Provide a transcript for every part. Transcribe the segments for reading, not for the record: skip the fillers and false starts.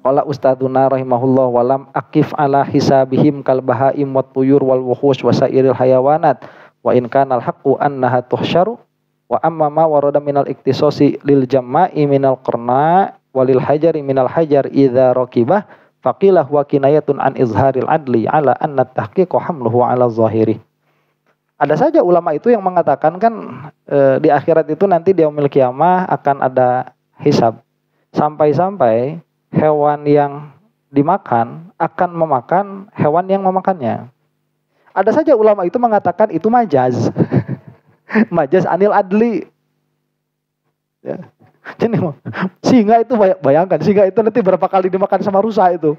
Qala ustadzuna rahimahullah walam akif ala hisabihim kal bahaim wat tuyur wal wuhush wa sairil hayawanat wa in kana al haqqu annaha tuhsyaru wa amma ma warada minal iktisasi lil jama'i minal qarna walil hajari minal hajar idza raqibah faqilah wa kinayatun an izharil adli ala anna tahqiqa hamluhu ala zahiri. Ada saja ulama itu yang mengatakan kan di akhirat itu nanti di yaumil qiyamah akan ada hisab. Sampai-sampai hewan yang dimakan akan memakan hewan yang memakannya. Ada saja ulama itu mengatakan itu majaz. Majaz anil adli. Ya. Jadi singa itu bayangkan, singa itu nanti berapa kali dimakan sama rusa itu.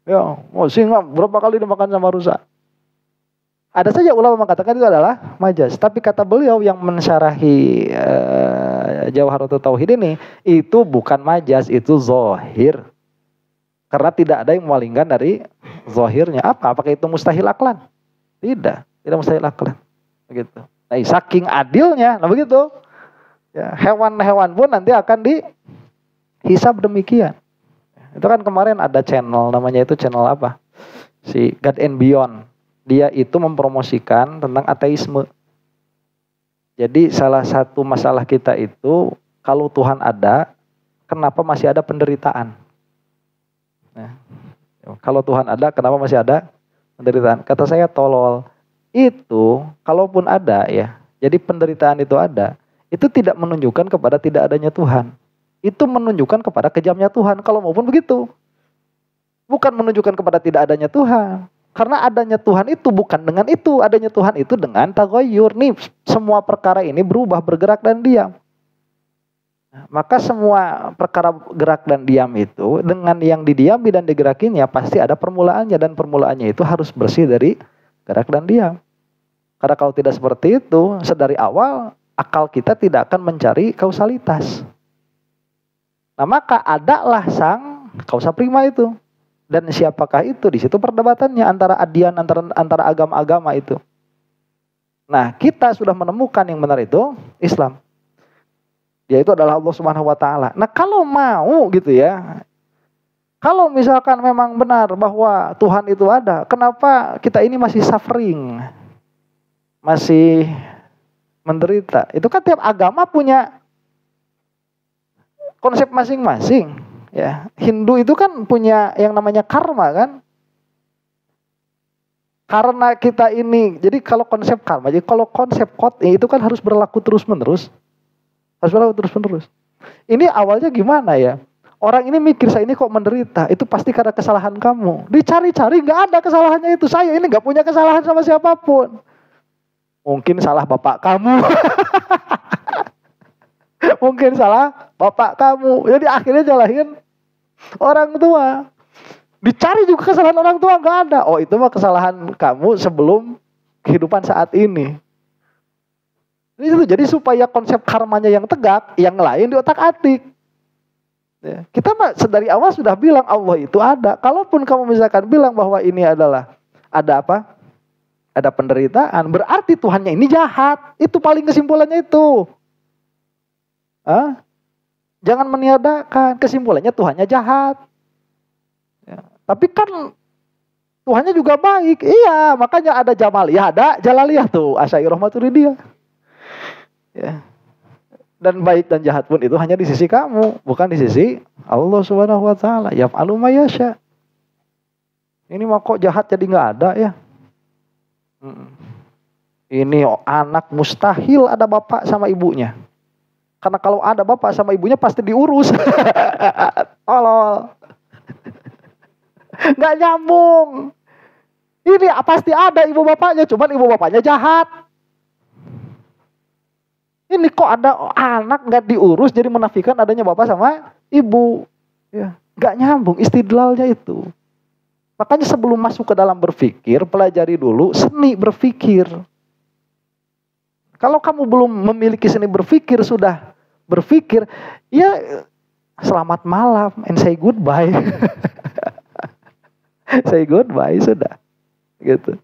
Ya, singa berapa kali dimakan sama rusa. Ada saja ulama mengatakan itu adalah majaz. Tapi kata beliau yang mensyarahi Jawharatul Tauhid ini, itu bukan majaz, itu zahir. Karena tidak ada yang memalingkan dari zahirnya. Apakah itu mustahil aklan? Tidak mustahil aklan. Begitu. Nah, saking adilnya, nah begitu. Ya, hewan-hewan pun nanti akan dihisab demikian. Itu kan kemarin ada channel, namanya itu channel apa? Si God and Beyond. Dia itu mempromosikan tentang ateisme. Jadi salah satu masalah kita itu, kalau Tuhan ada, kenapa masih ada penderitaan? Nah, kalau Tuhan ada, kenapa masih ada penderitaan? Kata saya tolol. Itu, kalaupun ada ya, jadi penderitaan itu ada, itu tidak menunjukkan kepada tidak adanya Tuhan. Itu menunjukkan kepada kejamnya Tuhan. Kalau maupun begitu. Bukan menunjukkan kepada tidak adanya Tuhan. Karena adanya Tuhan itu bukan dengan itu. Adanya Tuhan itu dengan taghayyur. Nih, semua perkara ini berubah, bergerak dan diam. Maka semua perkara gerak dan diam itu, dengan yang didiami dan digerakinya, pasti ada permulaannya. Dan permulaannya itu harus bersih dari gerak dan diam. Karena kalau tidak seperti itu, sedari awal, akal kita tidak akan mencari kausalitas. Nah, maka adalah sang kausa prima itu. Dan siapakah itu? Di situ perdebatannya antara adian, antara agama-agama itu. Nah, kita sudah menemukan yang benar itu Islam. Yaitu adalah Allah Subhanahu wa taala. Nah, kalau mau gitu ya. Kalau misalkan memang benar bahwa Tuhan itu ada, kenapa kita ini masih suffering? Masih menderita. Itu kan tiap agama punya konsep masing-masing. Ya, Hindu itu kan punya yang namanya karma kan. Karena kita ini, jadi kalau konsep karma, jadi kalau konsep itu kan harus berlaku terus-menerus. Harus berlaku terus-menerus. Ini awalnya gimana ya? Orang ini mikir saya ini kok menderita, itu pasti karena kesalahan kamu. Dicari-cari nggak ada kesalahannya itu. Saya ini nggak punya kesalahan sama siapapun. Mungkin salah bapak kamu. Mungkin salah bapak kamu. Jadi akhirnya jalahin orang tua. Dicari juga kesalahan orang tua nggak ada. Oh, itu mah kesalahan kamu sebelum kehidupan saat ini. Jadi supaya konsep karmanya yang tegak, yang lain di otak-atik. Ya, kita mah dari awal sudah bilang Allah itu ada. Kalaupun kamu misalkan bilang bahwa ini adalah ada apa? Ada penderitaan, berarti Tuhannya ini jahat. Itu paling kesimpulannya itu. Jangan meniadakan, kesimpulannya Tuhannya jahat. Ya. Tapi kan Tuhannya juga baik. Iya, makanya ada Jamaliyah, ada Jalaliyah tuh, Asy'ariyah Maturidiyah. Ya. Dan baik dan jahat pun itu hanya di sisi kamu, bukan di sisi Allah Subhanahu wa taala. Yaf'alu ma yasha. Ini mah kok jahat jadi enggak ada ya? Ini anak mustahil ada bapak sama ibunya. Karena kalau ada bapak sama ibunya pasti diurus. Tolol. Nggak nyambung. Ini pasti ada ibu bapaknya, cuman ibu bapaknya jahat. Ini kok ada anak nggak diurus jadi menafikan adanya bapak sama ibu. Ya, nggak nyambung istidlalnya itu. Makanya sebelum masuk ke dalam berpikir, pelajari dulu seni berpikir. Kalau kamu belum memiliki seni berpikir, sudah berpikir, ya selamat malam and say goodbye. Say goodbye sudah. Gitu.